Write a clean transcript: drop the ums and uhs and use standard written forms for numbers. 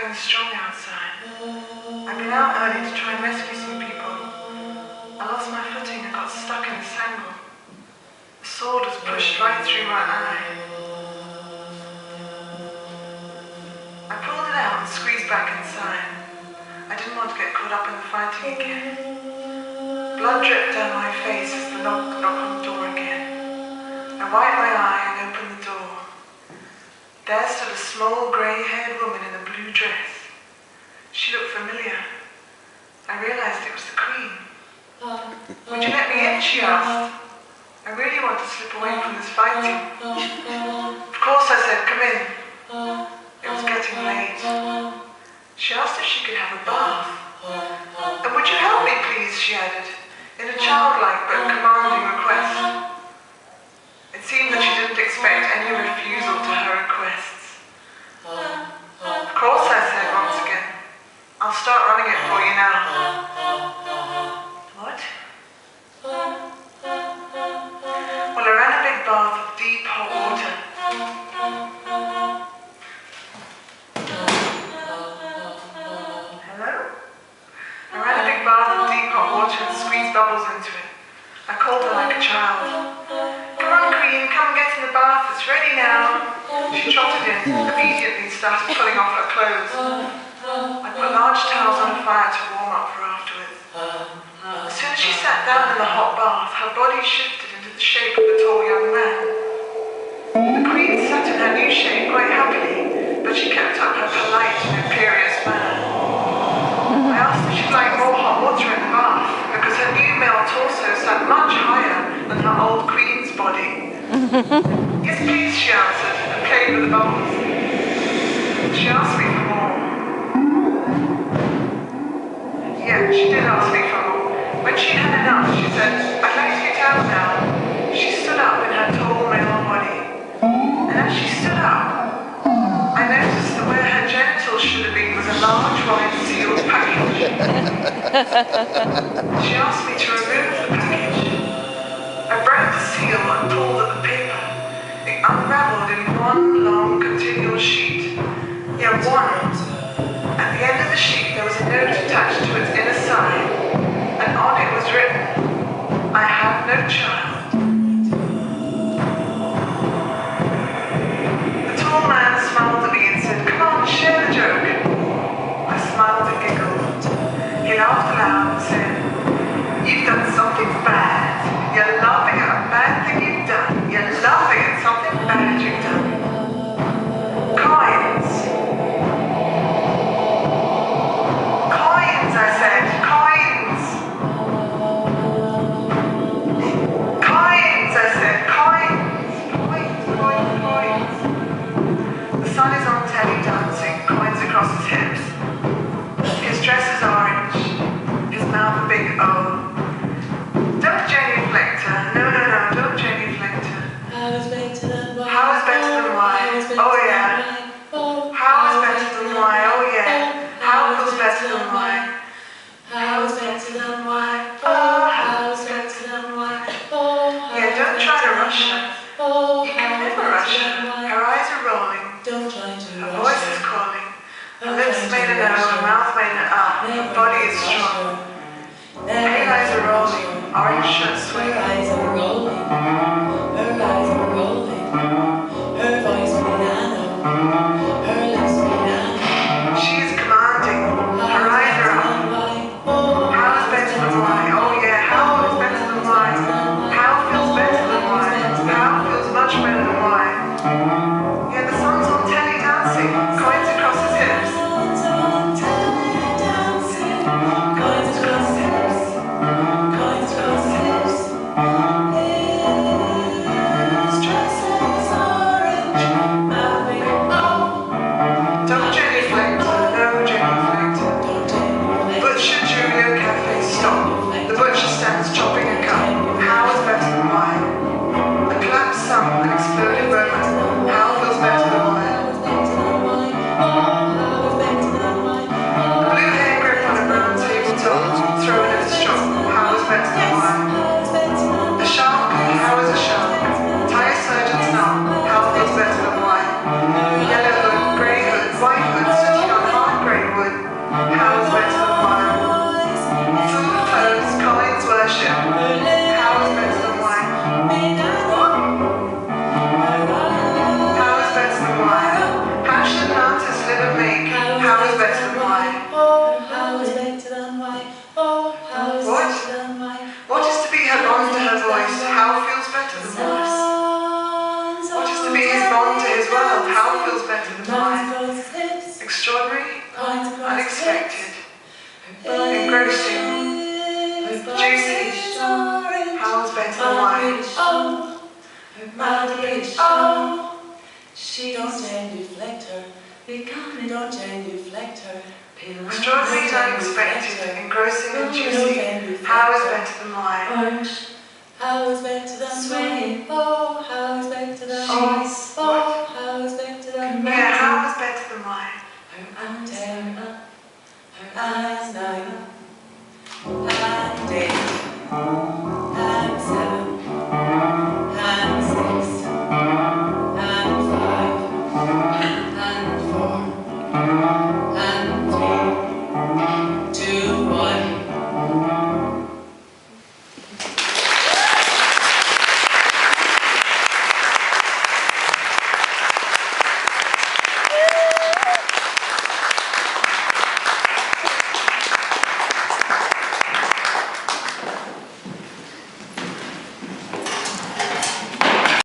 going strong outside. I've been out early to try and rescue some people. I lost my footing and got stuck in the sandal. The sword was pushed right through my eye. I pulled it out and squeezed back inside. I didn't want to get caught up in the fighting again. Blood dripped down my face as the knock on the door again. I wiped my eye and opened the door. There stood a small grey-haired woman in a blue dress. She looked familiar. I realized it was the Queen. "Would you let me in?" she asked. I really want to slip away from this fighting. Of course, I said, "Come in." It was getting late. She asked if she could have a bath. "And would you help me, please?" she added, in a childlike but commanding request. It seemed that she didn't expect any refusal to her requests. "Of course," I said once again. "I'll start running it for you now." "What?" "Well, I ran a big bath of deep hot water." Hello? I ran a big bath of deep hot water and squeezed bubbles into it. I called her like a child. "Come on, Queen, come and get in the bath, it's ready now." She trotted in, immediately started pulling off her clothes. I put large towels on a fire to warm up for afterwards. As soon as she sat down in the hot bath, her body shifted into the shape of a tall young man. The Queen sat in her new shape quite happily, but she kept up her polite and imperious manner. I asked if she'd like more hot water in the bath, because her new male torso sat much higher than her old Queen's body. "Yes, please," she answered, and played with the bubbles. She asked me for more. Yeah, she did ask me for more. When she'd had enough, she said, "I'd like to get out now." She stood up in her tall male body. And as she stood up, I noticed that where her genitals should have been was a large white sealed package. She asked me to remove the package. I broke the seal and pulled at the paper. It unraveled in one long continual sheet. Yeah, one. At the end of the sheet there was a note attached to its inner side, and on it was written, "I have no child." The tall man smiled at me and said, "Come on, share the joke." I smiled and giggled. He laughed aloud and said, "You've done something bad. You're laughing at a bad thing you've done. You're laughing at something bad you've done." "Coins." "Coins," I said. "Coins." "Coins," I said. "Coins. Coins, coins, coins." The sun is on telly dancing, coins across his hips. His dress is orange, his mouth a big O. Don't genuflect her. No, don't genuflect her. How is better than why? Oh yeah. How is better than why? Oh yeah. How feels better than why? How is better than why? Oh, how is better than why? Yeah, don't try to rush her. You can never rush her. Her eyes are rolling. Her voice is calling. Her lips made an O, her mouth made an R. Her body is strong. Pale eyes are rolling. Orange shirt swinging. Her eyes are rolling. Her eyes are rolling. Her voice piano. Her lips piano. She is commanding. Her eyes are up. How is better than why? Oh yeah, how is better than why? How feels better than why? How feels much better than why? Yeah, the sun's on telly dancing. Coins across his hips. Coins across his hips. Coins across his hips. His dress is orange. unexpected, engrossing, juicy, how is better than wine? She don't change, reflect her. Become, don't change, reflect her. Extraordinary, unexpected, engrossing and juicy, how is better than wine? How is better than sweet? Oh, how is better than Oh, oh,